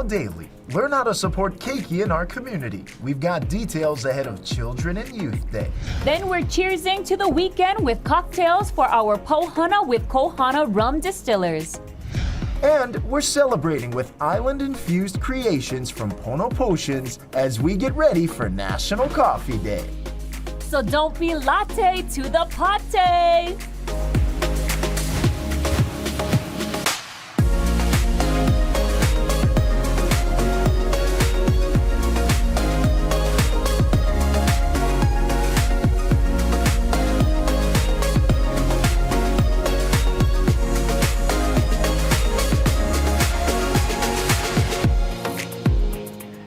Daily. Learn how to support Keiki in our community. We've got details ahead of Children and Youth Day. Then we're cheersing to the weekend with cocktails for our Pohana with Kohana rum distillers. And we're celebrating with island-infused creations from Pono Potions as we get ready for National Coffee Day. So don't be latte to the party!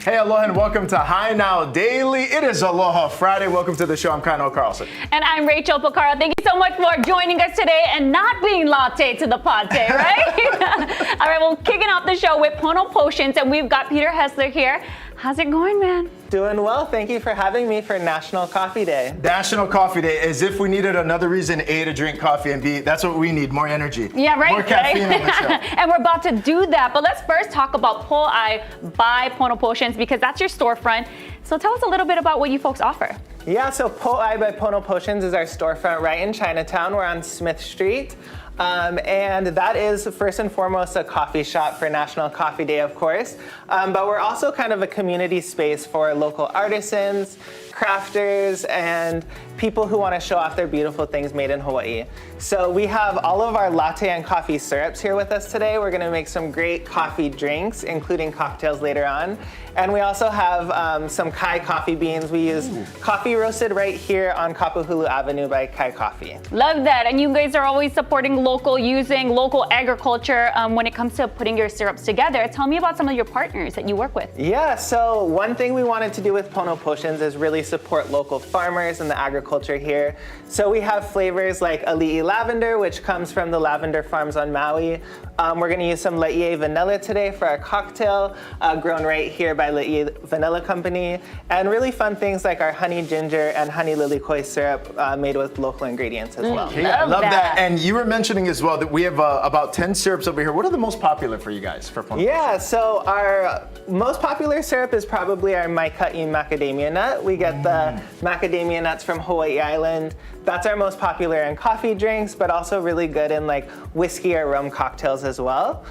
Hey, aloha and welcome to Hi Now Daily. It is Aloha Friday. Welcome to the show. I'm Kyle Carlson. And I'm Rachel Picaro. Thank you so much for joining us today and not being latte to the party, right? All right, well, kicking off the show with Pono Potions, and we've got Peter Hessler here. How's it going, man? Doing well. Thank you for having me for National Coffee Day. National Coffee Day, as if we needed another reason, A, to drink coffee, and B, that's what we need, more energy. Yeah, right. More caffeine on the show. And we're about to do that, but let's first talk about Po'ai by Pono Potions because that's your storefront. So tell us a little bit about what you folks offer. Yeah, so Po'ai by Pono Potions is our storefront right in Chinatown. We're on Smith Street. And that is first and foremost a coffee shop for National Coffee Day, of course. But we're also kind of a community space for local artisans, crafters, and people who want to show off their beautiful things made in Hawaii. So we have all of our latte and coffee syrups here with us today. We're going to make some great coffee drinks, including cocktails later on. And we also have some Kai coffee beans. We use coffee roasted right here on Kapuhulu Avenue by Kai Coffee. Love that. And you guys are always supporting local, using local agriculture when it comes to putting your syrups together. Tell me about some of your partners that you work with. Yeah, so one thing we wanted to do with Pono Potions is really support local farmers and the agriculture here. So we have flavors like Ali'i Lavender, which comes from the lavender farms on Maui. We're going to use some Laie vanilla today for our cocktail, grown right here by Laie Vanilla Company. And really fun things like our honey ginger and honey lilikoi syrup made with local ingredients as well. Yeah, I love that. And you were mentioning as well that we have about 10 syrups over here. What are the most popular for you guys for Pono? Yeah, so our most popular syrup is probably our Maikai macadamia nut. We get the macadamia nuts from Hawaii Island. That's our most popular in coffee drinks, but also really good in like whiskey or rum cocktails as well.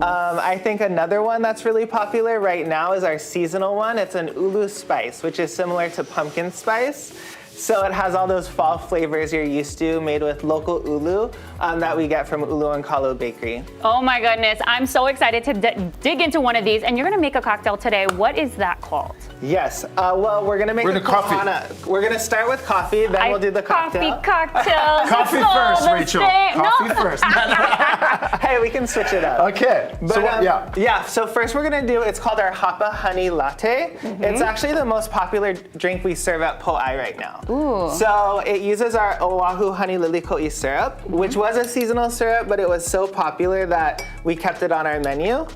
I think another one that's really popular right now is our seasonal one. It's an ulu spice, which is similar to pumpkin spice. So it has all those fall flavors you're used to, made with local ulu that we get from Ulu and Kalo Bakery. Oh my goodness, I'm so excited to dig into one of these. And you're gonna make a cocktail today. What is that called? Yes, well, we're gonna make a Kohana. We're gonna start with coffee, then we'll do the cocktail. Coffee cocktails. Coffee first, Rachel. Coffee first. Hey, we can switch it up. Okay, But, so yeah, so first we're gonna do, it's called our Hapa Honey Latte. It's actually the most popular drink we serve at Po'ai right now. Ooh. So it uses our Oahu honey lilikoi syrup, which was a seasonal syrup, but it was so popular that we kept it on our menu.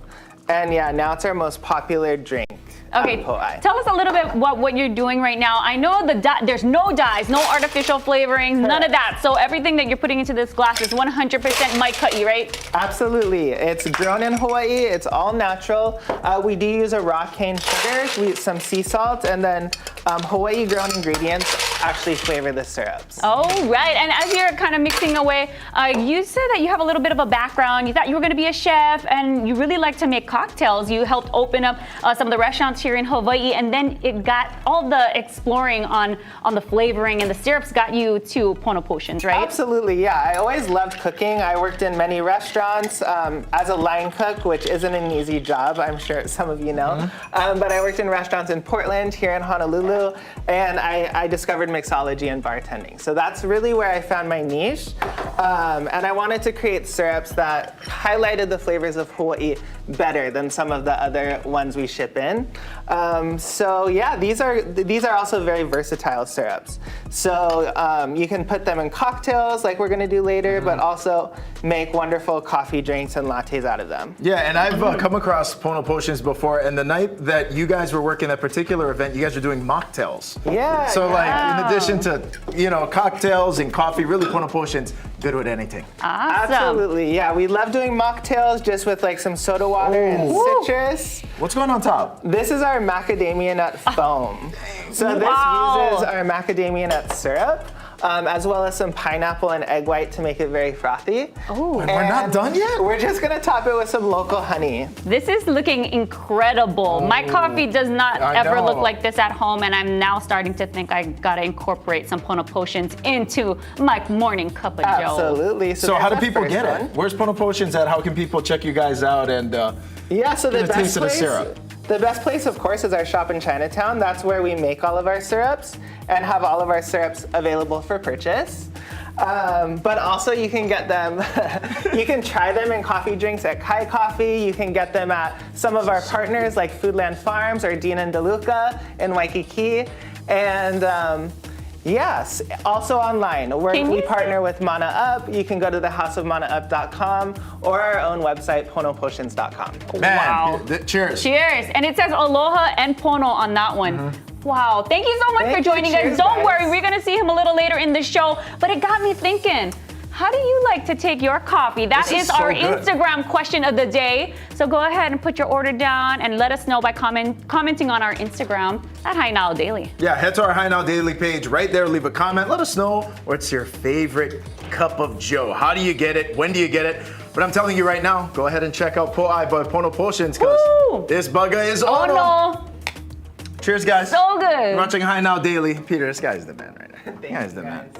And yeah, now it's our most popular drink. Okay, tell us a little bit what you're doing right now. I know there's no dyes, no artificial flavorings, none of that. So everything that you're putting into this glass is 100% Maikai, right? Absolutely. It's grown in Hawaii. It's all natural. We do use a raw cane sugar, some sea salt, and then Hawaii grown ingredients actually flavor the syrups. Oh, right. And as you're kind of mixing away, you said that you have a little bit of a background. You thought you were going to be a chef, and you really like to make cocktails. You helped open up some of the restaurants here in Hawaii, and then it got all the exploring on the flavoring and the syrups got you to Pono Potions, right? Absolutely, yeah. I always loved cooking. I worked in many restaurants as a line cook, which isn't an easy job, I'm sure some of you know. But I worked in restaurants in Portland, here in Honolulu, and I discovered mixology and bartending. So that's really where I found my niche. And I wanted to create syrups that highlighted the flavors of Hawaii better than some of the other ones we ship in. So yeah, these are also very versatile syrups. So you can put them in cocktails like we're gonna do later, but also make wonderful coffee drinks and lattes out of them. Yeah, and I've come across Pono Potions before, and the night that you guys were working that particular event, you guys were doing mocktails. Yeah. So like, in addition to, cocktails and coffee, really Pono Potions good with anything. Awesome. Absolutely, yeah. We love doing mocktails just with like some soda water and citrus. What's going on top? This is our macadamia nut foam. So this uses our macadamia nut syrup, as well as some pineapple and egg white to make it very frothy. Oh, And we're not done yet? We're just gonna top it with some local honey. this is looking incredible. My coffee does not I ever know. look like this at home, and I'm now starting to think I gotta incorporate some Pono Potions into my morning cup of joe. Absolutely. So how do there's our people first get one. it? Where's Pono Potions at? How can people check you guys out and Yeah, so get the a taste best of the place, syrup? the best place, of course, is our shop in Chinatown. That's where we make all of our syrups and have all of our syrups available for purchase. But also you can get them, you can try them in coffee drinks at Kai Coffee. You can get them at some of our partners like Foodland Farms or Dean and DeLuca in Waikiki. And yes, also online. We partner with Mana Up. You can go to thehouseofmanaup.com or our own website, ponopotions.com. Man, Wow. cheers. Cheers. And it says Aloha and Pono on that one. Wow. Thank you so much Thank for you. joining us. Cheers, Don't guys. worry, we're going to see him a little later in the show. But it got me thinking. How do you like to take your coffee? That This is is so our good. Instagram question of the day. So go ahead and put your order down and let us know by commenting on our Instagram at High Now Daily. Yeah, head to our High Now Daily page right there. Leave a comment. Let us know what's your favorite cup of joe. How do you get it? When do you get it? But I'm telling you right now, go ahead and check out Po'ai by Pono Potions because Woo! this bugger is Oh on. no, Cheers, guys. so good. You're watching High Now Daily. Peter, this guy's the man right now. This guy's the man.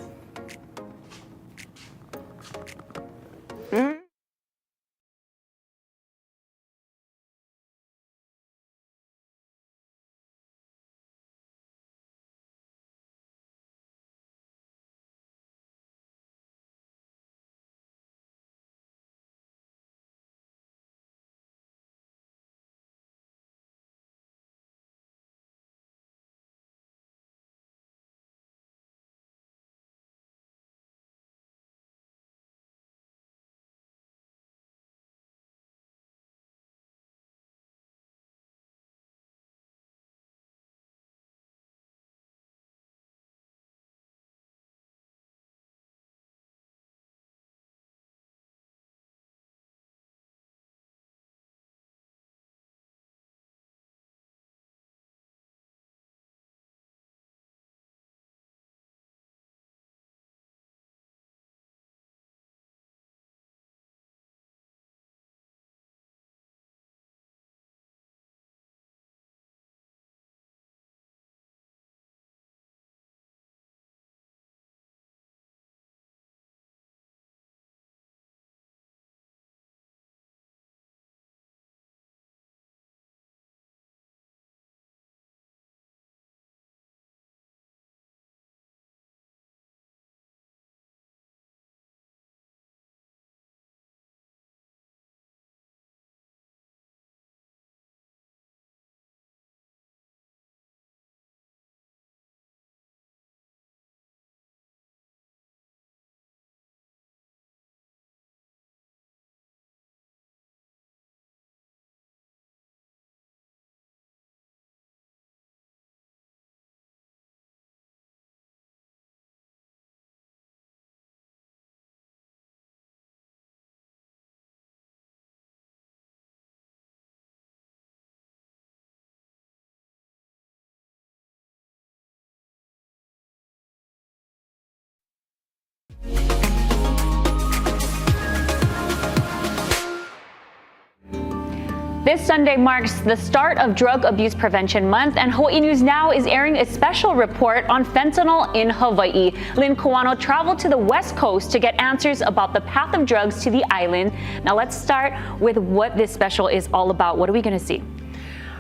This Sunday marks the start of Drug Abuse Prevention Month, and Hawaii News Now is airing a special report on fentanyl in Hawaii. Lynn Kohana traveled to the West Coast to get answers about the path of drugs to the island. Now let's start with what this special is all about. What are we going to see?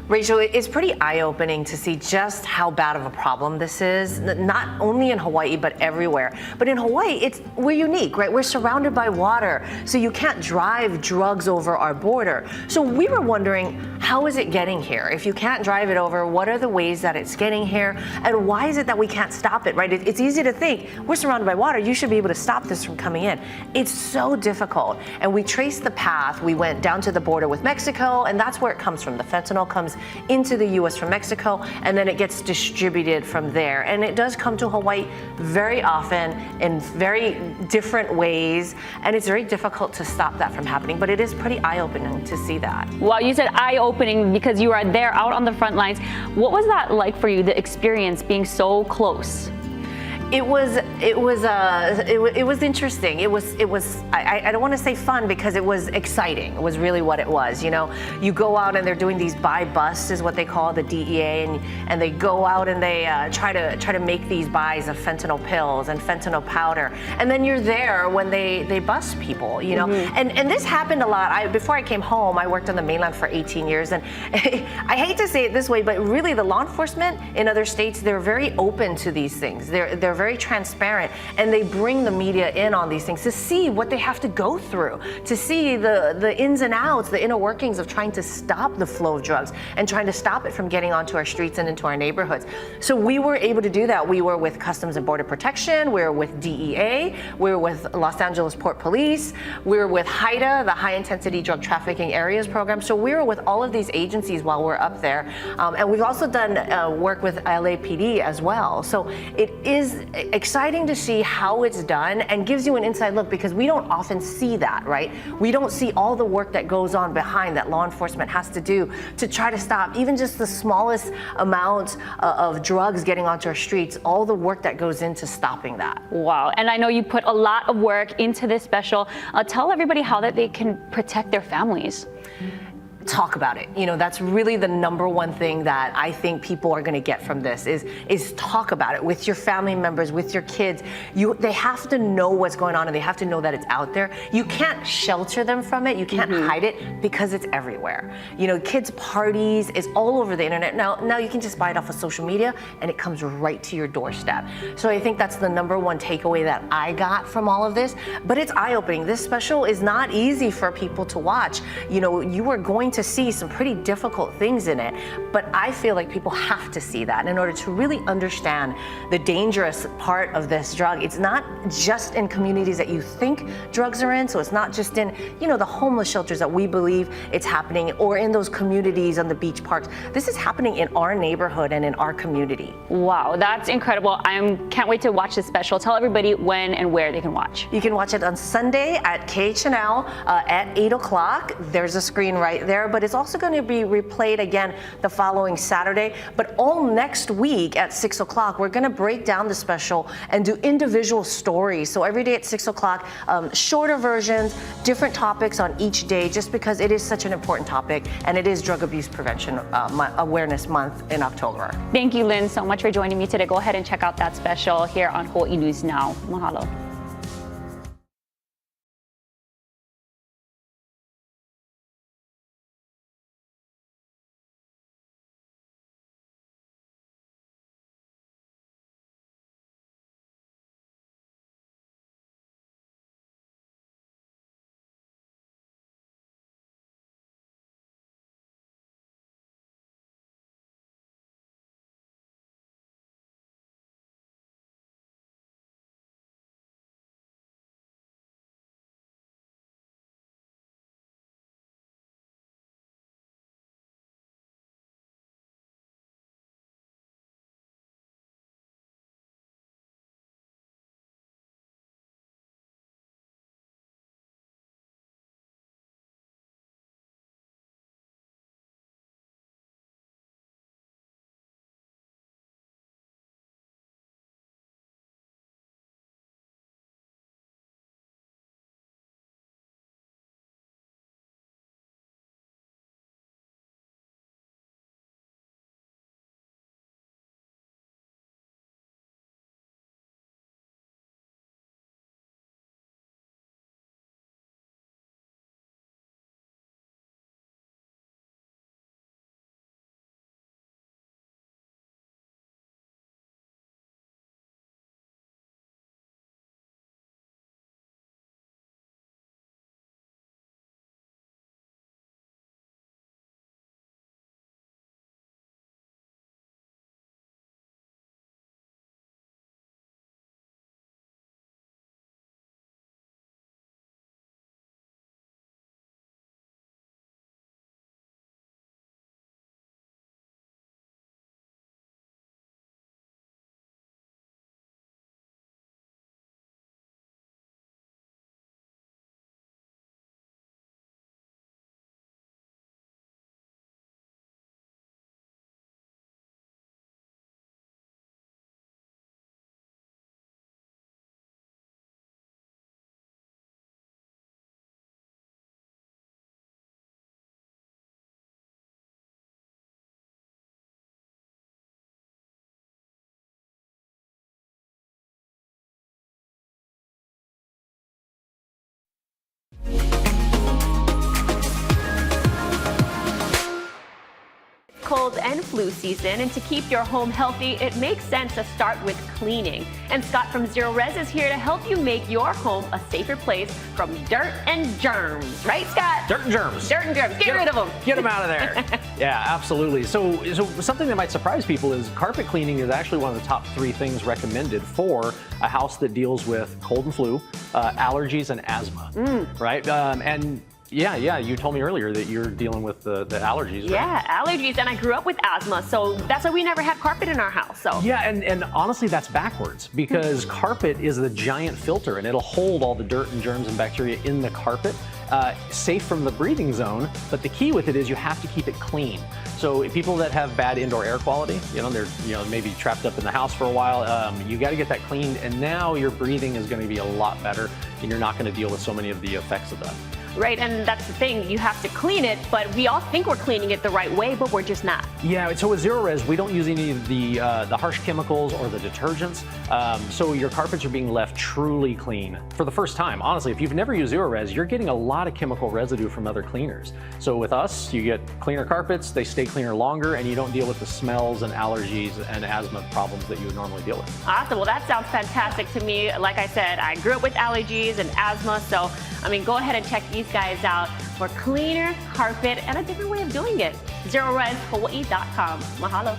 Rachel, it's pretty eye-opening to see just how bad of a problem this is, not only in Hawaii, but everywhere. But in Hawaii, we're unique, right? We're surrounded by water, so you can't drive drugs over our border. So we were wondering, how is it getting here? If you can't drive it over, what are the ways that it's getting here? And why is it that we can't stop it, right? It's easy to think, we're surrounded by water, you should be able to stop this from coming in. It's so difficult. And we traced the path. We went down to the border with Mexico, and that's where it comes from. The fentanyl comes into the US from Mexico, and then it gets distributed from there. And it does come to Hawaii very often in very different ways, and it's very difficult to stop that from happening, but it is pretty eye-opening to see that. Well, you said eye-opening because you are there out on the front lines. What was that like for you, the experience being so close? It was interesting. It was I don't want to say fun because it was exciting. It was really what it was. You know, you go out and they're doing these buy busts is what they call the DEA, and they go out and they try to make these buys of fentanyl pills and fentanyl powder, and then you're there when they bust people. You know, and this happened a lot. Before I came home, I worked on the mainland for 18 years, and I hate to say it this way, but really the law enforcement in other states, they're very open to these things. They're very transparent, and they bring the media in on these things to see what they have to go through, to see the ins and outs, the inner workings of trying to stop the flow of drugs and trying to stop it from getting onto our streets and into our neighborhoods. So we were able to do that. We were with Customs and Border Protection, we were with DEA, we were with Los Angeles Port Police, we were with HIDA, the High Intensity Drug Trafficking Areas Program. So we were with all of these agencies while we're up there. And we've also done work with LAPD as well. So it is exciting to see how it's done and gives you an inside look, because we don't often see that, right? We don't see all the work that goes on behind that law enforcement has to do to try to stop even just the smallest amount of drugs getting onto our streets, all the work that goes into stopping that. Wow, and I know you put a lot of work into this special. Tell everybody how that they can protect their families. Talk about it. You know, that's really the number one thing that I think people are going to get from this is talk about it with your family members, with your kids. They have to know what's going on, and they have to know that it's out there. You can't shelter them from it. You can't hide it because it's everywhere. You know, kids' parties is all over the internet. Now you can just buy it off of social media and it comes right to your doorstep. So I think that's the number one takeaway that I got from all of this. But it's eye-opening. This special is not easy for people to watch. You know, you are going to see some pretty difficult things in it, but I feel like people have to see that in order to really understand the dangerous part of this drug. It's not just in communities that you think drugs are in, so it's not just in, you know, the homeless shelters that we believe it's happening, or in those communities on the beach parks. This is happening in our neighborhood and in our community. Wow, that's incredible. I can't wait to watch this special. Tell everybody when and where they can watch. You can watch it on Sunday at KHNL at 8 o'clock. There's a screen right there, but it's also going to be replayed again the following Saturday. But all next week at 6 o'clock, we're going to break down the special and do individual stories. So every day at 6 o'clock, shorter versions, different topics on each day, just because it is such an important topic, and it is Drug Abuse Prevention Awareness Month in October. Thank you, Lynn, so much for joining me today. Go ahead and check out that special here on Hawaii News Now. Mahalo. cold, and flu season, and to keep your home healthy, it makes sense to start with cleaning. And Scott from Zero Res is here to help you make your home a safer place from dirt and germs. Right, Scott? Dirt and germs. Dirt and germs. Get rid of them. Get them out of there. Yeah, absolutely. So something that might surprise people is carpet cleaning is actually one of the top 3 things recommended for a house that deals with cold and flu, allergies, and asthma. Right? And yeah, you told me earlier that you're dealing with the allergies, right? Yeah, allergies, and I grew up with asthma, so that's why we never had carpet in our house. So yeah, and honestly, that's backwards because carpet is the giant filter, and it'll hold all the dirt and germs and bacteria in the carpet, safe from the breathing zone. But the key with it is you have to keep it clean. So people that have bad indoor air quality, they're maybe trapped up in the house for a while. You got to get that cleaned, and now your breathing is going to be a lot better, and you're not going to deal with so many of the effects of that. Right, and that's the thing, you have to clean it, but we all think we're cleaning it the right way, but we're just not. Yeah, so with Zero Res, we don't use any of the harsh chemicals or the detergents, so your carpets are being left truly clean for the first time. Honestly, if you've never used Zero Res, you're getting a lot of chemical residue from other cleaners. So with us, you get cleaner carpets, they stay cleaner longer, and you don't deal with the smells and allergies and asthma problems that you would normally deal with. Awesome, well that sounds fantastic to me. Like I said, I grew up with allergies and asthma, so go ahead and check these guys out for cleaner carpet and a different way of doing it. ZeroResHawaii.com. Mahalo.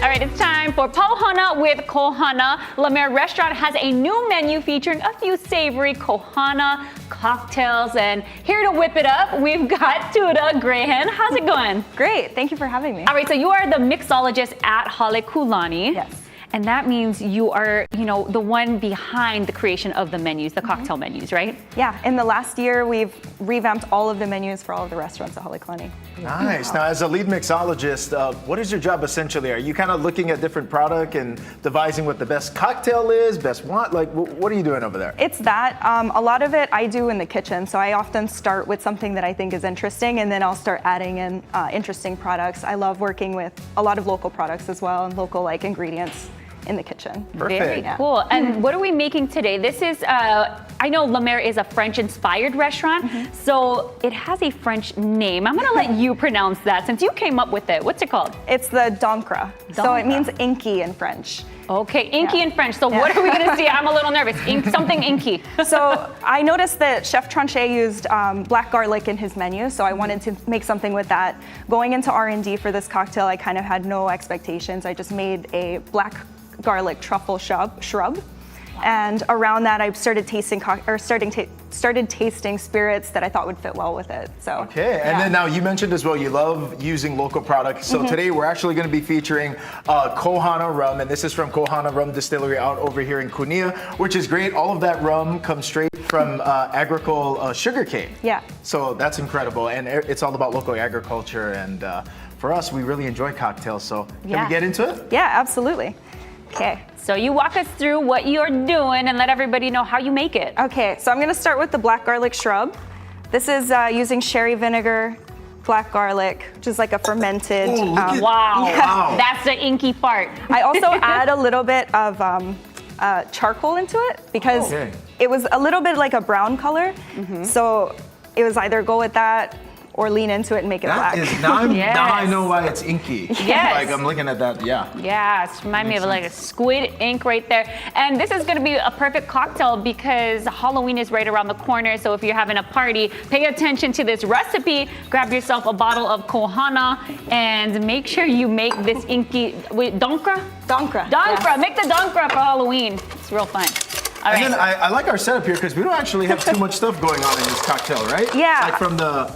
All right, it's time for Pohana with Kohana. La Mer Restaurant has a new menu featuring a few savory Kohana cocktails. And here to whip it up, we've got Tuda Graham. How's it going? Great, thank you for having me. All right, so you are the mixologist at Halekulani. Yes. And that means you are, the one behind the creation of the menus, the cocktail menus, right? Yeah, in the last year, we've revamped all of the menus for all of the restaurants at Halekulani. Nice. Now, as a lead mixologist, what is your job essentially? Are you kind of looking at different product and devising what the best cocktail is, best wine? Like, what are you doing over there? It's that. A lot of it I do in the kitchen. So I often start with something that I think is interesting, and then I'll start adding in interesting products. I love working with a lot of local products as well, and local ingredients in the kitchen. Perfect. Very cool. And what are we making today? This is, I know La Mer is a French-inspired restaurant, so it has a French name. I'm gonna let you pronounce that since you came up with it. What's it called? It's the Doncra. So it means inky in French. Okay, inky in French. So what are we gonna see? I'm a little nervous. Something inky. So I noticed that Chef Tranchet used black garlic in his menu, so I wanted to make something with that. Going into R&D for this cocktail, I kind of had no expectations. I just made a black garlic truffle shrub. And around that, I started tasting started tasting spirits that I thought would fit well with it. So okay, and then now you mentioned as well you love using local products. So today we're actually going to be featuring Kohana rum, and this is from Kohana Rum Distillery out over here in Kunia, which is great. All of that rum comes straight from agricultural sugarcane. Yeah. So that's incredible, and it's all about local agriculture. And for us, we really enjoy cocktails. So can we get into it? Yeah, absolutely. Okay. So you walk us through what you're doing and let everybody know how you make it. Okay, so I'm gonna start with the black garlic shrub. This is using sherry vinegar, black garlic, which is like a fermented. Wow, that's the inky part. I also add a little bit of charcoal into it because it was a little bit like a brown color. So it was either go with that or lean into it and make it black. Now I know why it's inky. Yes. Like I'm looking at that, Yeah, it's remind me of like a squid ink right there. And this is gonna be a perfect cocktail because Halloween is right around the corner. So if you're having a party, pay attention to this recipe. Grab yourself a bottle of Kohana and make sure you make this inky, Doncra? Doncra. Doncra, Yes. make the Doncra for Halloween. It's real fun. All right. And then I like our setup here because we don't actually have too much stuff going on in this cocktail, right? Yeah. Like from the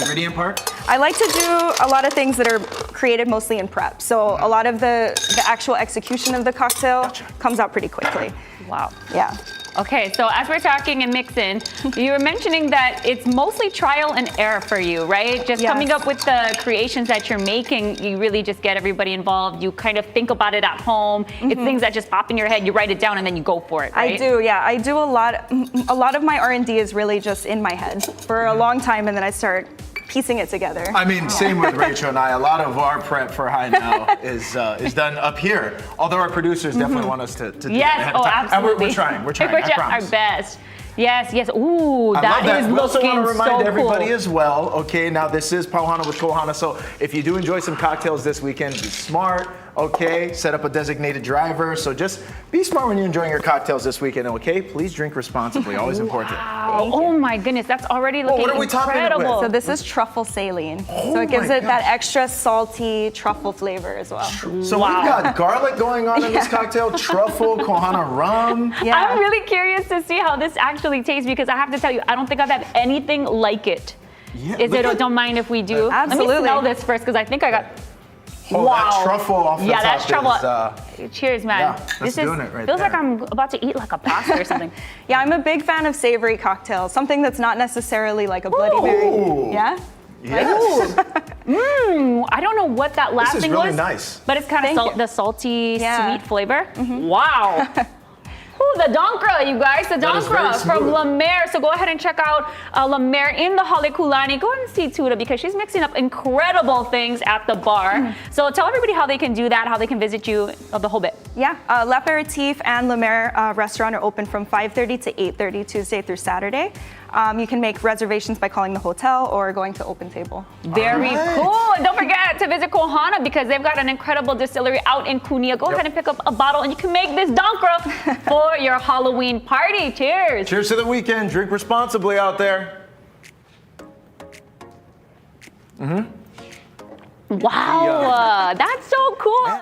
ingredient part? I like to do a lot of things that are created mostly in prep. So a lot of the actual execution of the cocktail comes out pretty quickly. Wow. Yeah. Okay, so as we're talking and mixing, you were mentioning that it's mostly trial and error for you, right? Just coming up with the creations that you're making, you really just get everybody involved. You kind of think about it at home. It's things that just pop in your head. You write it down and then you go for it, right? I do, yeah. I do a lot of my R&D is really just in my head for a long time, and then I start piecing it together. I mean, same with Rachel and I. A lot of our prep for High Now is done up here. Although our producers definitely want us to do it ahead of time. Absolutely. And we're trying. We're trying. We're I trying promise. our best. Yes, yes. Ooh, I love that. is We also looking want to remind so everybody cool. as well, okay, now this is Pauhana with Kohana, so if you do enjoy some cocktails this weekend, be smart, okay? Set up a designated driver, so just be smart when you're enjoying your cocktails this weekend, okay? Please drink responsibly, always important. Oh my goodness, that's already looking what are we topping it with? incredible. So this is truffle saline. Oh So it gives my it that gosh. extra salty truffle flavor as well. So we've got garlic going on in this cocktail, truffle, Kohana rum. Yeah. I'm really curious to see how this actually tastes because I have to tell you, I don't think I've had anything like it. Yeah, Is look it? at- Don't mind if we do. Let me Absolutely. smell this first because I think I got. Oh, that truffle off the Yeah, top that's truffle. is, Cheers, man. yeah, that's this doing it right feels like there. I'm about to eat like a pasta or something. Yeah, I'm a big fan of savory cocktails, something that's not necessarily like a Bloody Ooh. Mary. Yeah? yes. I don't know what that last is thing really was, nice. but it's kind of Thank you. the salty, Yeah. sweet flavor. Wow. Ooh, the Donkra, you guys, the That is very Donkra from smooth. La Mer. So go ahead and check out La Mer in the Halekulani. Go ahead and see Tuda because she's mixing up incredible things at the bar. So tell everybody how they can do that, how they can visit you, the whole bit. Yeah, L'Aperitif and La Mer restaurant are open from 5:30 to 8:30 Tuesday through Saturday. You can make reservations by calling the hotel or going to Open Table. Very cool. And don't forget to visit Kohana because they've got an incredible distillery out in Kunia. Go ahead and pick up a bottle and you can make this Donkra for your Halloween party. Cheers. Cheers to the weekend. Drink responsibly out there. Wow, that's so cool.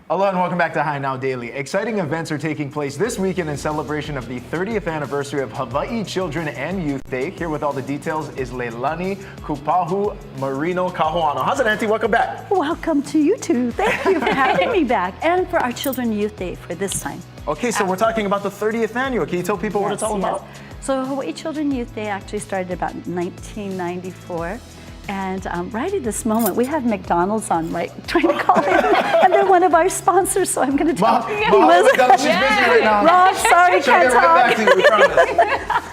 Hello and welcome back to High Now Daily. Exciting events are taking place this weekend in celebration of the 30th anniversary of Hawaii Children and Youth Day. Here with all the details is Leilani Kupahu Marino Kahoano. How's it, Auntie? Welcome back. Welcome to you too. Thank you for having me back and for our Children Youth Day for this time. Okay, so we're talking about the 30th annual. Can you tell people what it's all about? So Hawaii Children Youth Day actually started about 1994. And right at this moment, we have McDonald's on, right? Trying to call in, and they're one of our sponsors, so I'm going to tell She's busy right now. Rob, sorry, She'll can't get right talk. back to you, we promise.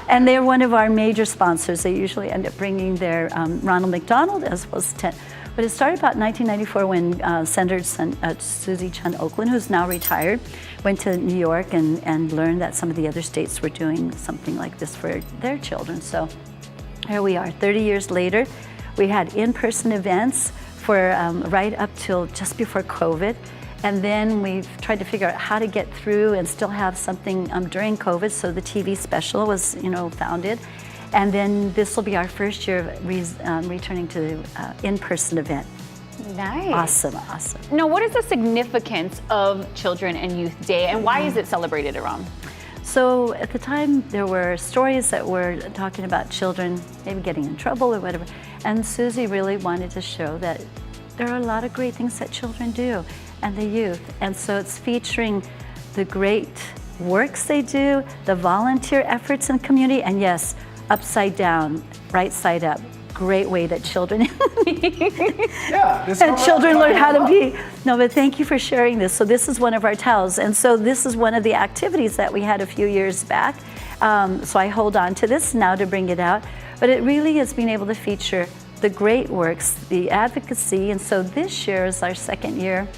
And they're one of our major sponsors. They usually end up bringing their Ronald McDonald as well as 10. But it started about 1994 when Senator Susie Chun Oakland, who's now retired, went to New York and learned that some of the other states were doing something like this for their children. So here we are, 30 years later. We had in-person events for right up till just before COVID. And then we've tried to figure out how to get through and still have something during COVID. So the TV special was, founded. And then this will be our first year of returning to the in-person event. Nice. Awesome. Now, what is the significance of Children and Youth Day, and why is it celebrated around? So at the time, there were stories that were talking about children maybe getting in trouble or whatever. And Susie really wanted to show that there are a lot of great things that children do and the youth. And so it's featuring the great works they do, the volunteer efforts in community, and yes, upside down, right side up. Great way that children and children learn how to be. No, but thank you for sharing this. So this is one of our towels, and so this is one of the activities that we had a few years back. So I hold on to this now to bring it out, but it really has been able to feature the great works, the advocacy, and so this year is our second year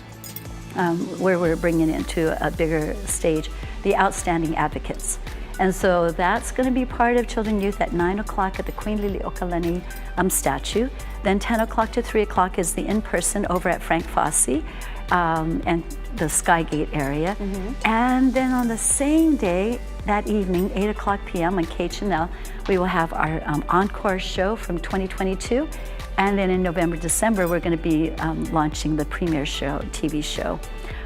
where we're bringing it into a bigger stage, the Outstanding Advocates. And so that's going to be part of Children and Youth at 9 o'clock at the Queen Liliuokalani statue. Then 10 o'clock to 3 o'clock is the in-person over at Frank Fosse and the Skygate area. And then on the same day, that evening, 8 o'clock p.m. on KHNL, we will have our encore show from 2022. And then in November, December, we're going to be launching the premiere show, TV show.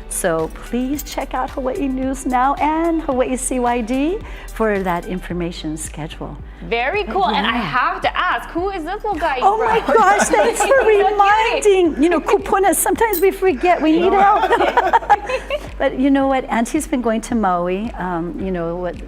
So please check out Hawaii News Now and Hawaii CYD for that information schedule. Very cool. And I have to ask, who is this little guy? Oh my gosh, thanks for reminding. Kupuna, sometimes we forget, we need help. But you know what, Auntie's been going to Maui,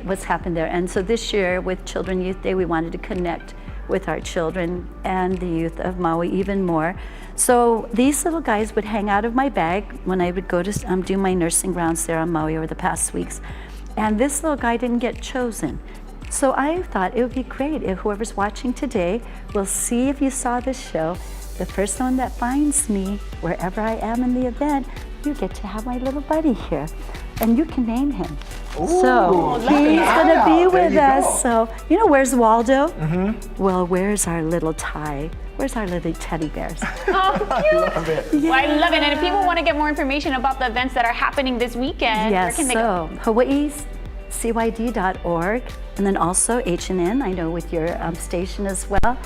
what's happened there. And so this year with Children Youth Day, we wanted to connect with our children and the youth of Maui even more. So these little guys would hang out of my bag when I would go to do my nursing rounds there on Maui over the past weeks. And this little guy didn't get chosen. So I thought it would be great if whoever's watching today will see if you saw this show. The first one that finds me, wherever I am in the event, you get to have my little buddy here. And you can name him. Ooh, so he's gonna be with us. So, where's Waldo? Well, where's our little Ty? Where's our little teddy bears? Oh, cute. Love it. Yeah. Well, I love it. And if people want to get more information about the events that are happening this weekend, where can they go? HawaiiCYD.org, and then also HNN, I know with your station as well.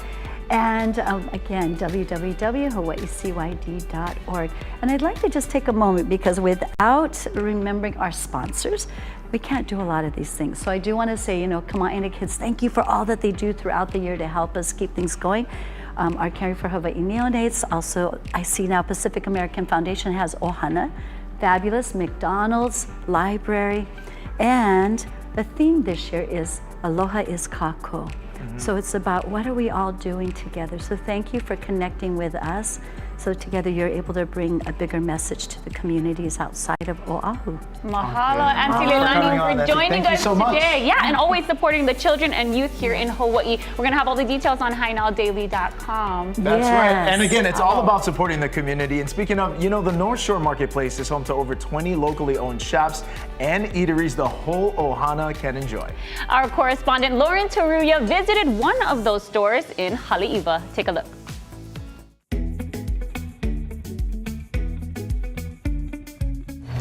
And again, www.hawaiicyd.org. And I'd like to just take a moment because without remembering our sponsors, we can't do a lot of these things. So I do want to say, Kama'aina Kids, thank you for all that they do throughout the year to help us keep things going. Our Caring for Hawaii Neonates, also I see now Pacific American Foundation has Ohana, fabulous, McDonald's, library, and the theme this year is Aloha is Kako. So it's about what are we all doing together. So thank you for connecting with us. So together you're able to bring a bigger message to the communities outside of Oahu. Mahalo, Auntie Leilani, for joining us today. Yeah, and always supporting the children and youth here in Hawaii. We're going to have all the details on HiNowDaily.com. That's right. And again, it's all about supporting the community. And speaking of, the North Shore Marketplace is home to over 20 locally owned shops and eateries the whole Ohana can enjoy. Our correspondent Lauren Taruya visited one of those stores in Haleiwa. Take a look.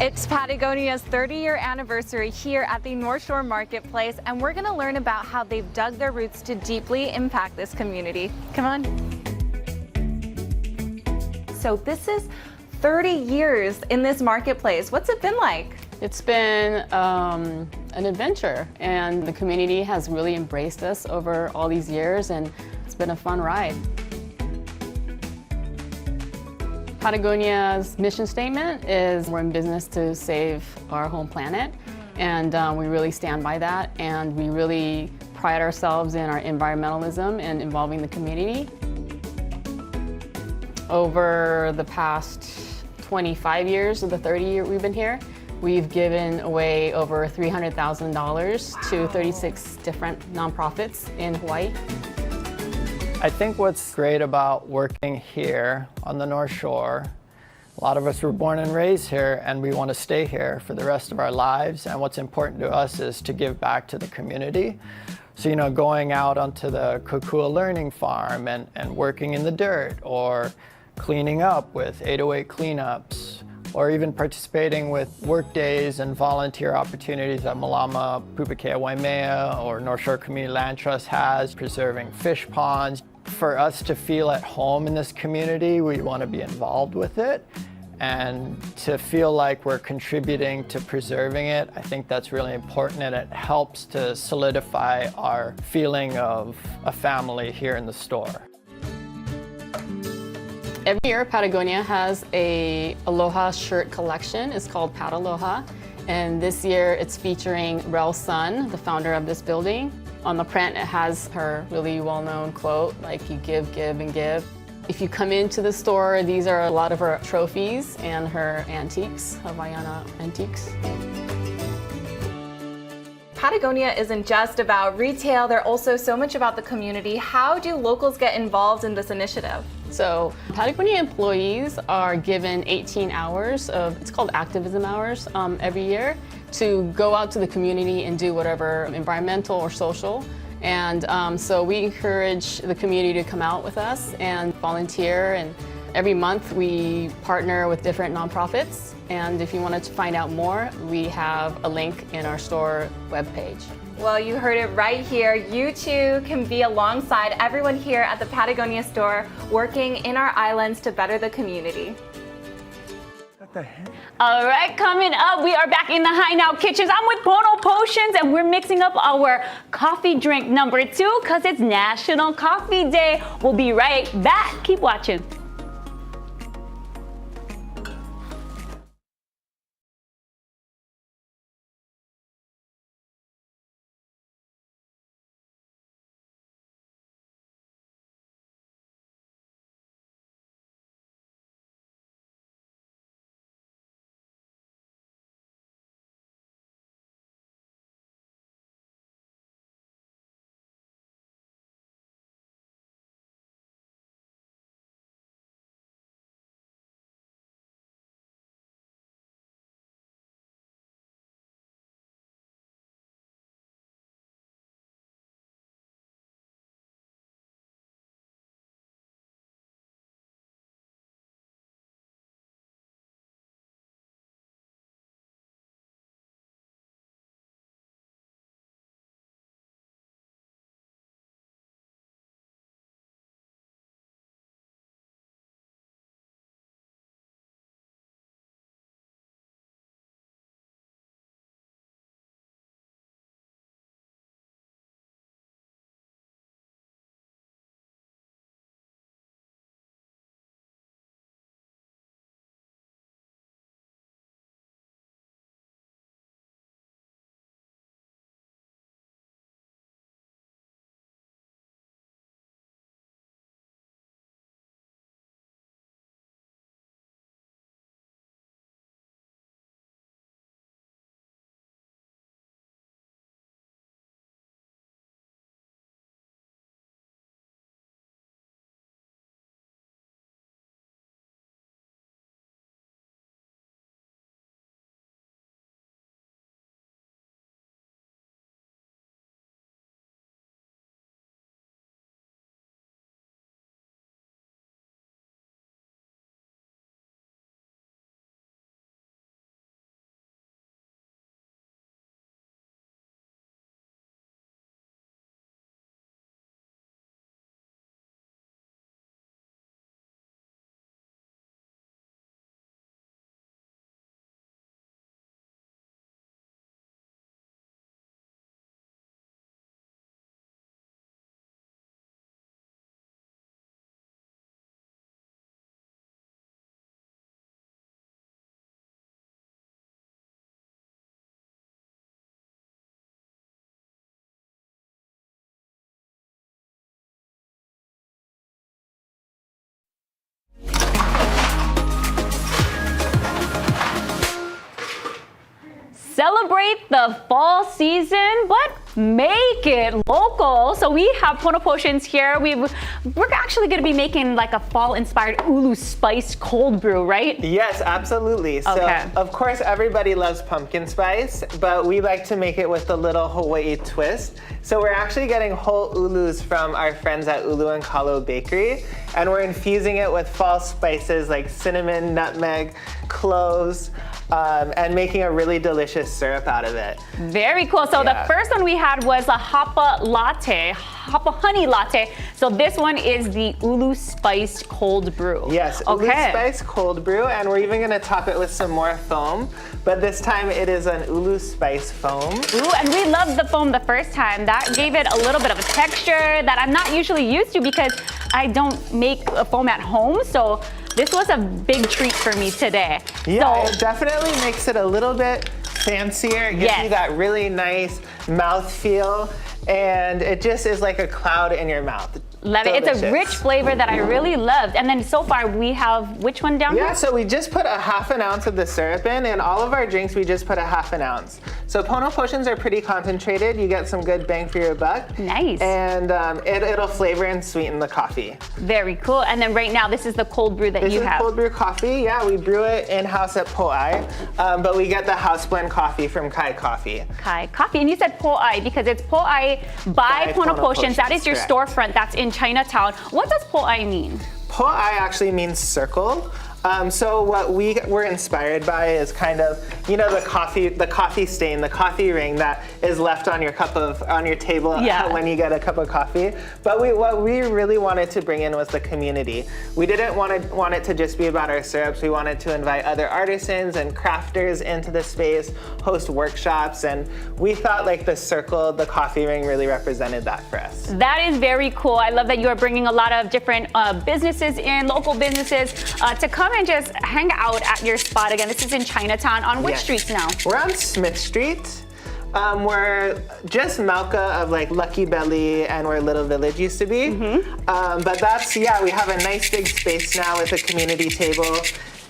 It's Patagonia's 30-year anniversary here at the North Shore Marketplace, and we're going to learn about how they've dug their roots to deeply impact this community. Come on. So this is 30 years in this marketplace. What's it been like? It's been an adventure, and the community has really embraced us over all these years, and it's been a fun ride. Patagonia's mission statement is we're in business to save our home planet, and we really stand by that, and we really pride ourselves in our environmentalism and involving the community. Over the past 25 years of the 30 years we've been here, we've given away over $300,000 to 36 different nonprofits in Hawaii. I think what's great about working here on the North Shore, a lot of us were born and raised here and we want to stay here for the rest of our lives. And what's important to us is to give back to the community. So, you know, going out onto the Kokua Learning Farm and working in the dirt, or cleaning up with 808 cleanups, or even participating with work days and volunteer opportunities that Malama Pupukea Waimea or North Shore Community Land Trust has, preserving fish ponds. For us to feel at home in this community, we want to be involved with it. And to feel like we're contributing to preserving it, I think that's really important, and it helps to solidify our feeling of a family here in the store. Every year, Patagonia has a Aloha shirt collection. It's called Pat Aloha. And this year, it's featuring Rel Sun, the founder of this building. On the print, it has her really well-known quote, like, you give, give, and give. If you come into the store, these are a lot of her trophies and her antiques, Hawaiiana antiques. Patagonia isn't just about retail, they're also so much about the community. How do locals get involved in this initiative? So Patagonia employees are given 18 hours of, it's called activism hours, every year to go out to the community and do whatever environmental or social. And so we encourage the community to come out with us and volunteer. And every month we partner with different nonprofits. And if you wanted to find out more, we have a link in our store webpage. Well, you heard it right here. You too can be alongside everyone here at the Patagonia store, working in our islands to better the community. All right, coming up, we are back in the High Now Kitchens. I'm with Pono Potions, and we're mixing up our coffee drink number 2 because it's National Coffee Day. We'll be right back. Keep watching. celebrate the fall season, but make it local. So we have Pono Potions here. We're actually going to be making like a fall-inspired ulu spice cold brew, right? Yes, absolutely. Okay. So, of course, everybody loves pumpkin spice, but we like to make it with a little Hawaii twist. So we're actually getting whole ulus from our friends at Ulu and Kalo Bakery, and we're infusing it with fall spices like cinnamon, nutmeg, cloves, and making a really delicious syrup out of it. Very cool. So the first one we had was a Hapa latte, Hapa honey latte. So this one is the ulu spiced cold brew. Yes, ulu spice cold brew, and we're even gonna top it with some more foam, but this time it is an ulu spice foam. Ooh, and we loved the foam the first time. That gave it a little bit of a texture that I'm not usually used to because I don't make a foam at home. So this was a big treat for me today. Yeah, it definitely makes it a little bit fancier. It gives you that really nice mouth feel, and it just is like a cloud in your mouth. Love it. It's a rich flavor that I really loved. And then so far we have which one down here? Yeah, so we just put a half an ounce of the syrup in, and all of our drinks we just put a half an ounce. So Pono Potions are pretty concentrated. You get some good bang for your buck. Nice. And it'll flavor and sweeten the coffee. Very cool. And then right now this is the cold brew that you have. This is cold brew coffee. Yeah, we brew it in-house at Po'ai, but we get the house blend coffee from Kai Coffee. Kai Coffee. And you said Po'ai because it's Po'ai by Pono Potions. That is your storefront that's in Chinatown. What does Po'ai mean? Po'ai actually means circle. So what we were inspired by is kind of, you know, the coffee stain, the coffee ring that is left on your table when you get a cup of coffee. But what we really wanted to bring in was the community. We didn't want it to just be about our syrups. We wanted to invite other artisans and crafters into the space, host workshops, and we thought like the circle, the coffee ring really represented that for us. That is very cool. I love that you are bringing a lot of different businesses in, local businesses, to come and just hang out at your spot. Again, this is in Chinatown. On which streets now? We're on Smith Street. We're just Malka of like Lucky Belly and where Little Village used to be. But that's, we have a nice big space now with a community table.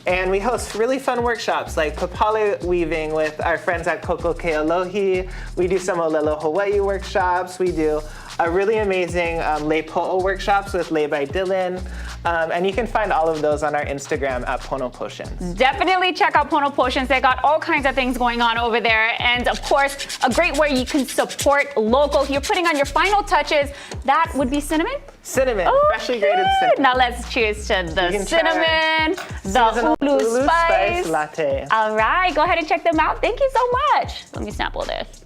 And we host really fun workshops like papale weaving with our friends at Koko Kealohi. We do some Olelo Hawaii workshops. We do a really amazing lei po'o workshops with Lei by Dylan. And you can find all of those on our Instagram at Pono Potions. Definitely check out Pono Potions. They got all kinds of things going on over there. And of course, a great way you can support local. You're putting on your final touches. That would be cinnamon? Cinnamon, freshly grated cinnamon. Now let's cheers to the cinnamon, the ulu spice latte. All right, go ahead and check them out. Thank you so much. Let me sample this.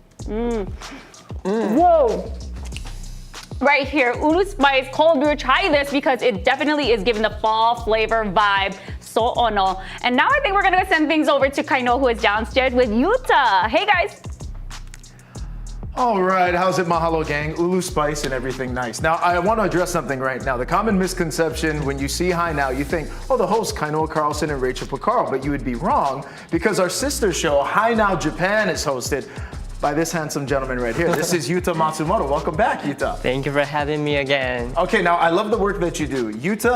Whoa. Right here, ulu spice cold brew. Try this because it definitely is giving the fall flavor vibe. So ono. And now I think we're gonna send things over to Kaino, who is downstairs with Yuta. Hey guys. All right, how's it, mahalo gang? Ulu spice and everything nice. Now, I want to address something right now. The common misconception when you see Hi Now, you think, oh, the hosts, Kainoa Carlson and Rachel Picaro, but you would be wrong because our sister show, Hi Now Japan, is hosted by this handsome gentleman right here. This is Yuta Matsumoto. Welcome back, Yuta. Thank you for having me again. Okay, now I love the work that you do. Yuta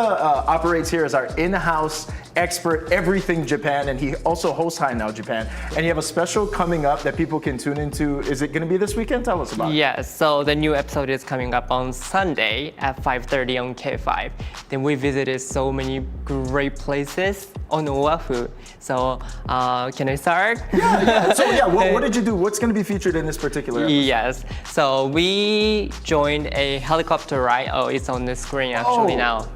operates here as our in-house expert, everything Japan, and he also hosts Hi Now Japan. And you have a special coming up that people can tune into. Is it gonna be this weekend? Tell us about it. Yes, so the new episode is coming up on Sunday at 5:30 on K5. Then we visited so many great places on Oahu. So can I start? Yeah. So what did you do? What's gonna be featured in this particular episode? Yes, so we joined a helicopter ride. Oh, it's on the screen actually now.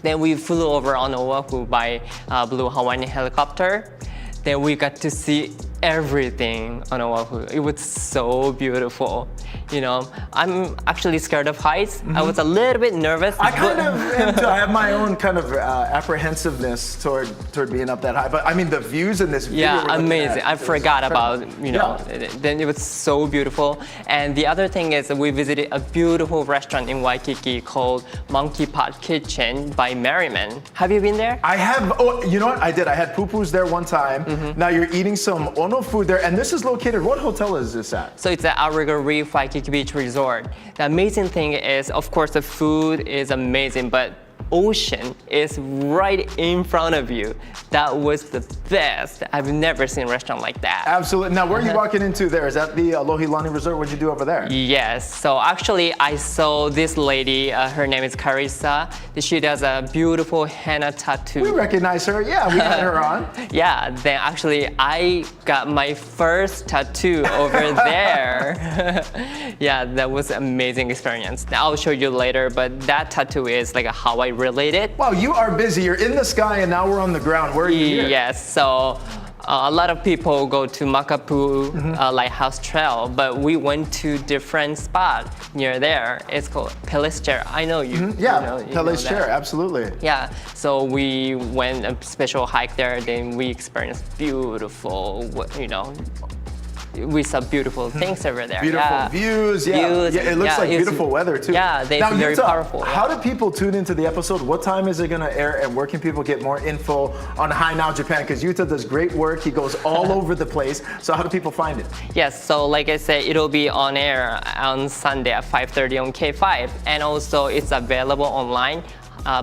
Then we flew over on Oahu by Blue Hawaiian helicopter. Then we got to see everything on Oahu. It was so beautiful. You know, I'm actually scared of heights. I was a little bit nervous. I kind of am too. I have my own kind of apprehensiveness toward being up that high. But I mean, the views in this video. Yeah, amazing. I forgot about, you know, then it was so beautiful. And the other thing is we visited a beautiful restaurant in Waikiki called Monkey Pot Kitchen by Merriman. Have you been there? I have. Oh, you know what? I did. I had pupus there one time. Now you're eating some ono food there. And this is located, what hotel is this at? So it's at Outrigger Waikiki Beach Resort. The amazing thing is, of course, the food is amazing, but ocean is right in front of you. That was the best. I've never seen a restaurant like that. Absolutely. Now, where are you walking into there? Is that the Aloha Resort? What'd you do over there? Yes, so actually I saw this lady, her name is Carissa. She does a beautiful henna tattoo. We recognize her. Yeah, we had her on. Yeah, then actually I got my first tattoo over there. Yeah, that was an amazing experience. Now I'll show you later, but that tattoo is like a Hawaii related. Wow, you are busy. You're in the sky and now we're on the ground. Where are you here? Yes, so a lot of people go to Makapu Lighthouse Trail, but we went to different spot near there. It's called Pele's Chair. I know you. Yeah, you Pele's know Chair, that. absolutely. Yeah, so we went a special hike there. Then we experienced beautiful, we saw beautiful things over there. Beautiful views, yeah. It looks like beautiful weather too. Yeah, it's now, very powerful. How do people tune into the episode? What time is it going to air, and where can people get more info on Hi Now Japan? Because Yuta does great work. He goes all over the place. So how do people find it? Yes, so like I said, it'll be on air on Sunday at 5:30 on K5, and also it's available online.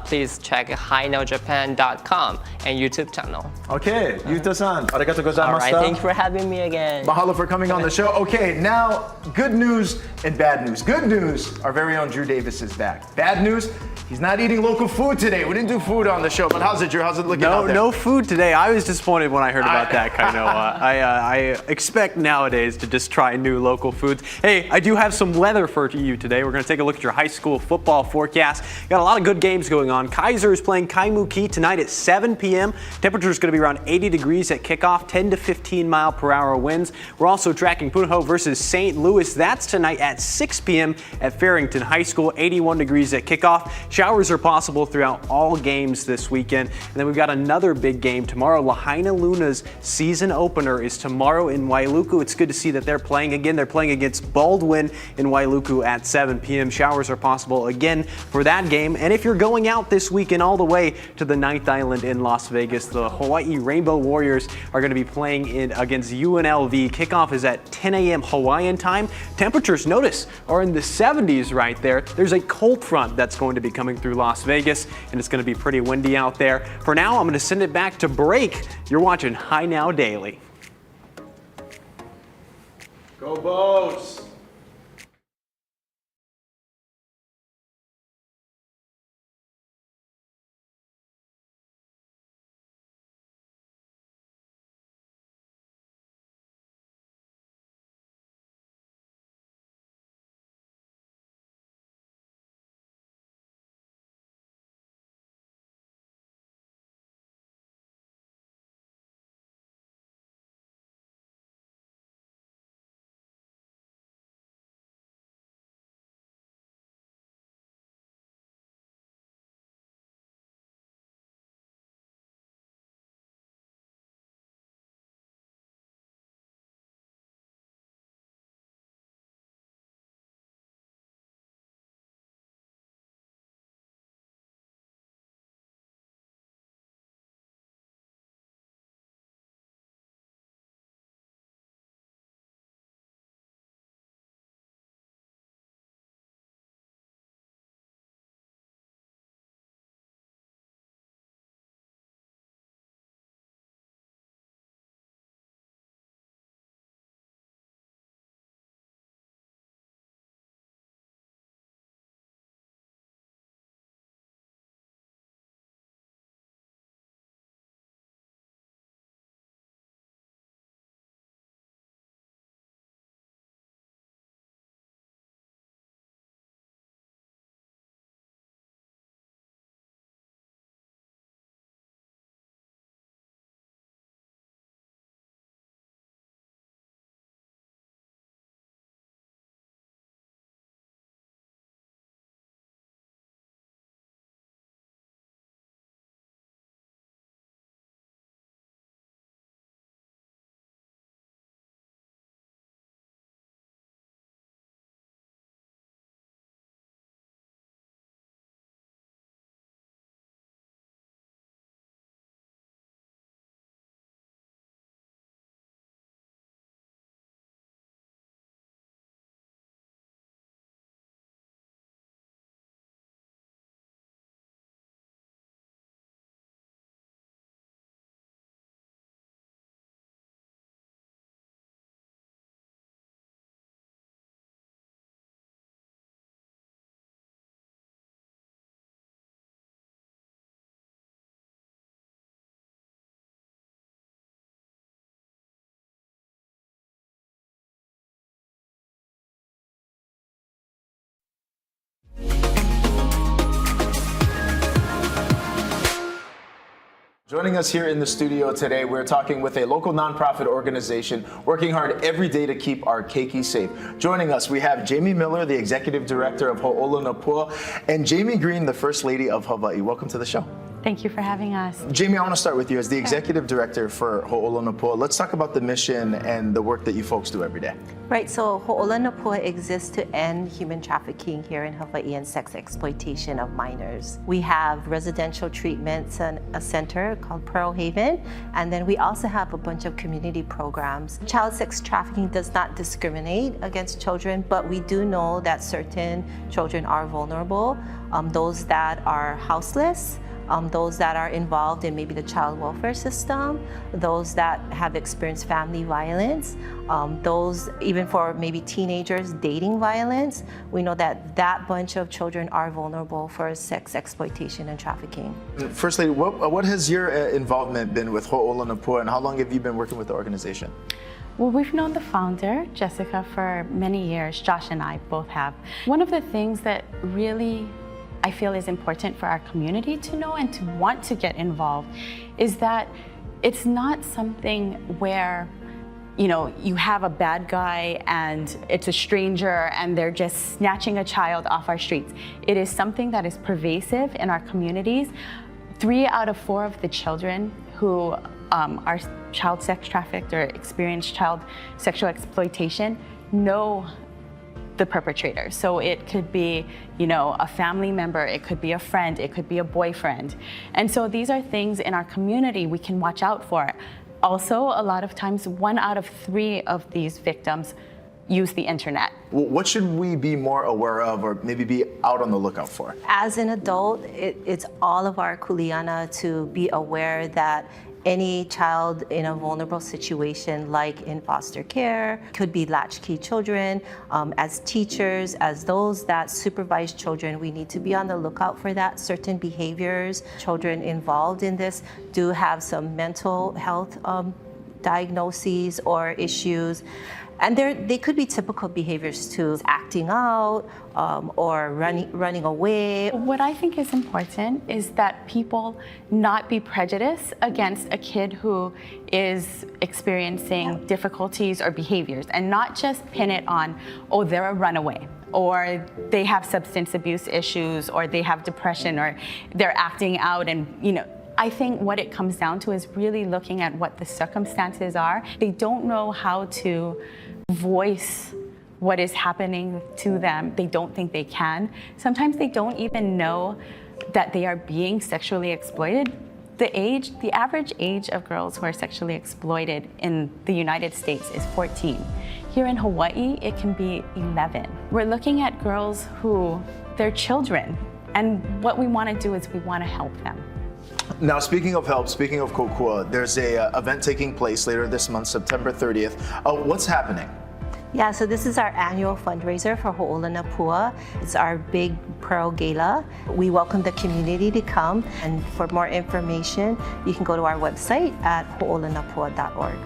Please check hinowjapan.com and YouTube channel. Okay, Yuta-san, arigatou gozaimashita. All right, thank you for having me again. Mahalo for coming on the show. Okay, now good news and bad news. Good news, our very own Drew Davis is back. Bad news, he's not eating local food today. We didn't do food on the show, but how's it, Drew? How's it looking out there? No food today. I was disappointed when I heard about that, Kainoa. I expect nowadays to just try new local foods. Hey, I do have some weather for you today. We're going to take a look at your high school football forecast. Got a lot of good games going on. Kaiser is playing Kaimuki tonight at 7 p.m. Temperature is going to be around 80 degrees at kickoff, 10 to 15 mile per hour winds. We're also tracking Punahou versus St. Louis. That's tonight at 6 p.m. at Farrington High School, 81 degrees at kickoff. Showers are possible throughout all games this weekend. And then we've got another big game tomorrow. Lahaina Luna's season opener is tomorrow in Wailuku. It's good to see that they're playing again. They're playing against Baldwin in Wailuku at 7 p.m. Showers are possible again for that game. And if you're going out this weekend all the way to the 9th Island in Las Vegas, the Hawaii Rainbow Warriors are going to be playing against UNLV. Kickoff is at 10 a.m. Hawaiian time. Temperatures, notice, are in the 70s right there. There's a cold front that's going to be coming through Las Vegas, and it's going to be pretty windy out there. For now, I'm going to send it back to break. You're watching Hi Now Daily. Go Bows! Joining us here in the studio today, we're talking with a local nonprofit organization working hard every day to keep our keiki safe. Joining us, we have Jamie Miller, the Executive Director of Ho'olunapua, and Jamie Green, the First Lady of Hawaii. Welcome to the show. Thank you for having us. Jamie, I want to start with you as the Executive Director for Ho'olunapua. Let's talk about the mission and the work that you folks do every day. Right, so Ho'olunapua exists to end human trafficking here in Hawaii and sex exploitation of minors. We have residential treatments and a center called Pearl Haven, and then we also have a bunch of community programs. Child sex trafficking does not discriminate against children, but we do know that certain children are vulnerable, those that are houseless, those that are involved in maybe the child welfare system, those that have experienced family violence, those even for maybe teenagers, dating violence. We know that that bunch of children are vulnerable for sex exploitation and trafficking. First Lady, what has your involvement been with Ho'olunapua, and how long have you been working with the organization? Well, we've known the founder, Jessica, for many years. Josh and I both have. One of the things that really I feel is important for our community to know and to want to get involved is that it's not something where, you know, you have a bad guy and it's a stranger and they're just snatching a child off our streets. It is something that is pervasive in our communities. 3 out of 4 of the children who are child sex trafficked or experience child sexual exploitation know the perpetrator. So it could be, you know, a family member, it could be a friend, it could be a boyfriend. And so these are things in our community we can watch out for. Also, a lot of times 1 out of 3 of these victims use the internet. What should we be more aware of or maybe be out on the lookout for? As an adult, it's all of our kuleana to be aware that any child in a vulnerable situation, like in foster care, could be latchkey children. As teachers, as those that supervise children, we need to be on the lookout for that. Certain behaviors, children involved in this do have some mental health diagnoses or issues. And they could be typical behaviors too, acting out or running away. What I think is important is that people not be prejudiced against a kid who is experiencing difficulties or behaviors and not just pin it on, oh, they're a runaway, or they have substance abuse issues, or they have depression, or they're acting out. And, you know, I think what it comes down to is really looking at what the circumstances are. They don't know how to voice what is happening to them. They don't think they can. Sometimes they don't even know that they are being sexually exploited. The average age of girls who are sexually exploited in the United States is 14. Here in Hawaii, it can be 11. We're looking at girls who, they're children, and what we want to do is we want to help them. Now, speaking of help, speaking of kokua, there's a event taking place later this month, September 30th. What's happening? Yeah, so this is our annual fundraiser for Ho'olunapua. It's our big Pearl Gala. We welcome the community to come, and for more information, you can go to our website at ho'olunapua.org.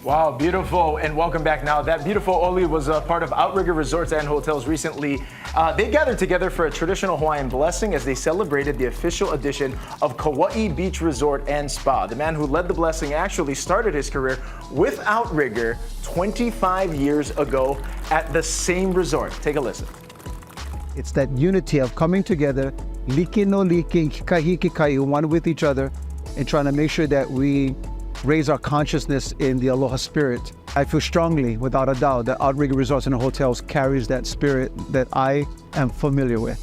Wow, beautiful, and welcome back. Now, that beautiful Oli was a part of Outrigger Resorts and Hotels recently. They gathered together for a traditional Hawaiian blessing as they celebrated the official edition of Kauai Beach Resort and Spa. The man who led the blessing actually started his career with Outrigger 25 years ago at the same resort. Take a listen. It's that unity of coming together, like no like, hikahi one with each other, and trying to make sure that we raise our consciousness in the Aloha spirit. I feel strongly, without a doubt, that Outrigger Resorts and Hotels carries that spirit that I am familiar with,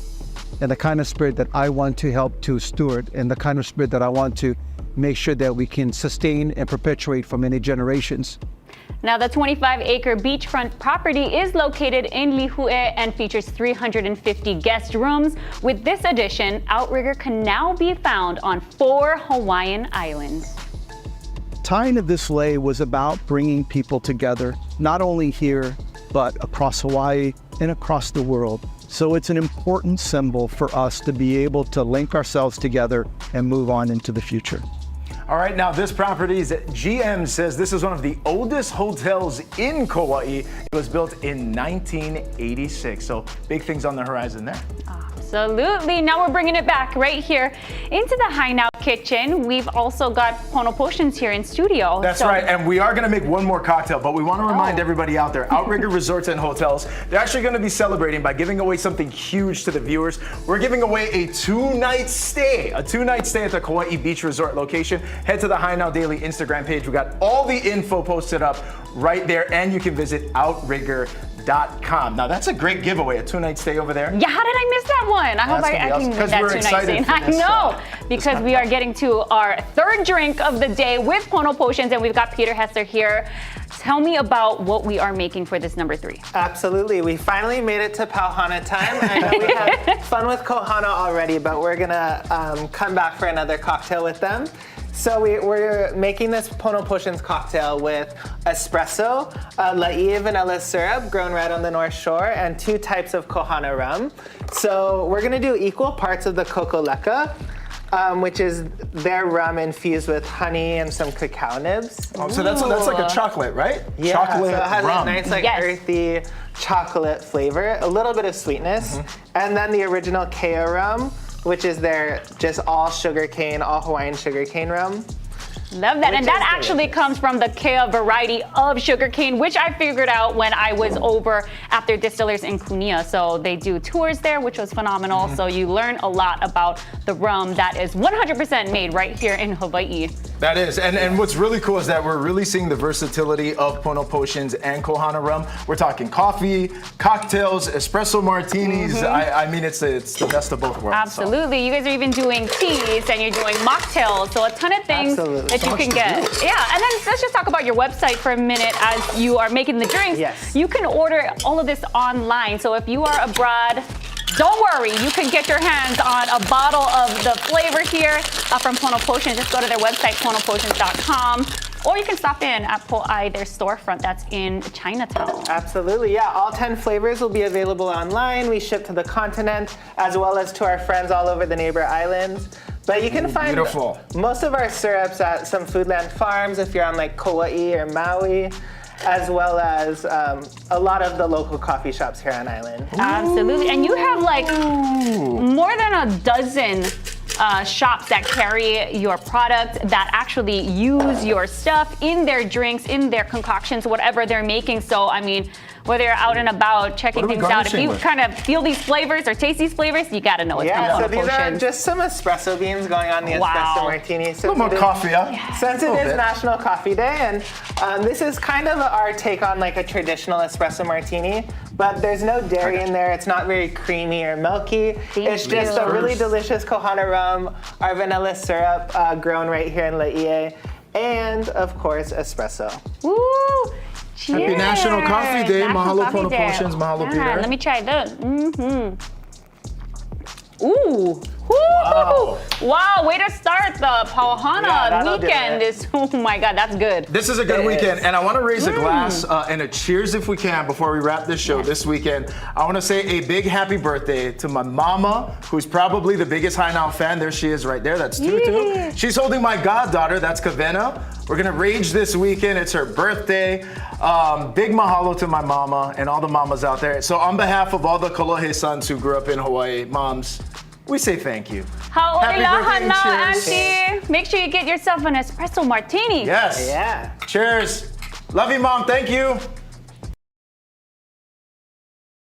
and the kind of spirit that I want to help to steward, and the kind of spirit that I want to make sure that we can sustain and perpetuate for many generations. Now, the 25-acre beachfront property is located in Lihue and features 350 guest rooms. With this addition, Outrigger can now be found on 4 Hawaiian islands. Tying of this lei was about bringing people together, not only here, but across Hawaii and across the world. So it's an important symbol for us to be able to link ourselves together and move on into the future. All right, now this property's GM says this is one of the oldest hotels in Kauai. It was built in 1986, so big things on the horizon there. Absolutely. Now we're bringing it back right here into the High Now kitchen. We've also got Pono Potions here in studio. That's right, and we are going to make one more cocktail, but we want to remind everybody out there, Outrigger Resorts and Hotels, they're actually going to be celebrating by giving away something huge to the viewers. We're giving away a 2-night stay at the Kauai Beach Resort location. Head to the High Now Daily Instagram page. We got all the info posted up right there, and you can visit Outrigger.com. Now that's a great giveaway, a 2-night stay over there. Yeah, how did I miss that one? I hope I can win that 2-night stay. I know, because we are getting to our 3rd drink of the day with Pono Potions, and we've got Peter Hester here. Tell me about what we are making for this number 3. Absolutely. We finally made it to Pauhana time. I know we had fun with Kohana already, but we're going to come back for another cocktail with them. So we're making this Pono Potions cocktail with espresso, la'i vanilla syrup grown right on the North Shore, and 2 types of Kohana rum. So we're gonna do equal parts of the coco leca, which is their rum infused with honey and some cacao nibs. Oh, so that's like a chocolate, right? Yeah, chocolate so it has rum. a nice earthy chocolate flavor, a little bit of sweetness, and then the original Kea rum, which is their just all sugarcane, all Hawaiian sugarcane rum. Love that. And that actually comes from the Kea variety of sugarcane, which I figured out when I was over at their distillers in Kunia. So they do tours there, which was phenomenal. So you learn a lot about the rum that is 100% made right here in Hawaii. That is, and what's really cool is that we're really seeing the versatility of Pono Potions and Kohana rum. We're talking coffee, cocktails, espresso martinis. I mean, it's the best of both worlds. Absolutely. You guys are even doing teas and you're doing mocktails. So a ton of things that you can get. Yeah, and then let's just talk about your website for a minute as you are making the drinks. Yes. You can order all of this online. So if you are abroad, don't worry, you can get your hands on a bottle of the flavor here from Pono Potions. Just go to their website, ponopotions.com, or you can stop in at Po'ai, their storefront that's in Chinatown. Absolutely, yeah. All 10 flavors will be available online. We ship to the continent as well as to our friends all over the neighbor islands. But you can find most of our syrups at some Foodland farms if you're on like Kauai or Maui, as well as a lot of the local coffee shops here on island. Absolutely, and you have like more than a dozen shops that carry your product that actually use your stuff in their drinks, in their concoctions, whatever they're making. So, I mean, whether you're out and about checking things out, if you kind of feel these flavors or taste these flavors, you gotta know it's from Pono so these are Potions. just some espresso beans going on the espresso martini. A little more coffee, Since it is National Coffee Day, and this is kind of our take on like a traditional espresso martini, but there's no dairy in there. It's not very creamy or milky. It's just a really delicious Kohana rum, our vanilla syrup grown right here in Laie, and of course espresso. Woo! Cheers. Happy National Coffee Day. National Mahalo Coffee Pono Day. Potions. Mahalo Peter. Let me try this. Ooh. Wow, way to start the Kohana weekend. Oh my God, that's good. This is a good weekend, and I want to raise a glass and a cheers if we can before we wrap this show this weekend. I want to say a big happy birthday to my mama, who's probably the biggest High Now fan. There she is right there, that's Tutu. She's holding my goddaughter, that's Kavena. We're gonna rage this weekend, it's her birthday. Big mahalo to my mama and all the mamas out there. So on behalf of all the Kolohe sons who grew up in Hawaii, moms, we say thank you. Happy birthday, now, cheers. Auntie. Make sure you get yourself an espresso martini. Yes. Yeah. Cheers. Love you, Mom. Thank you.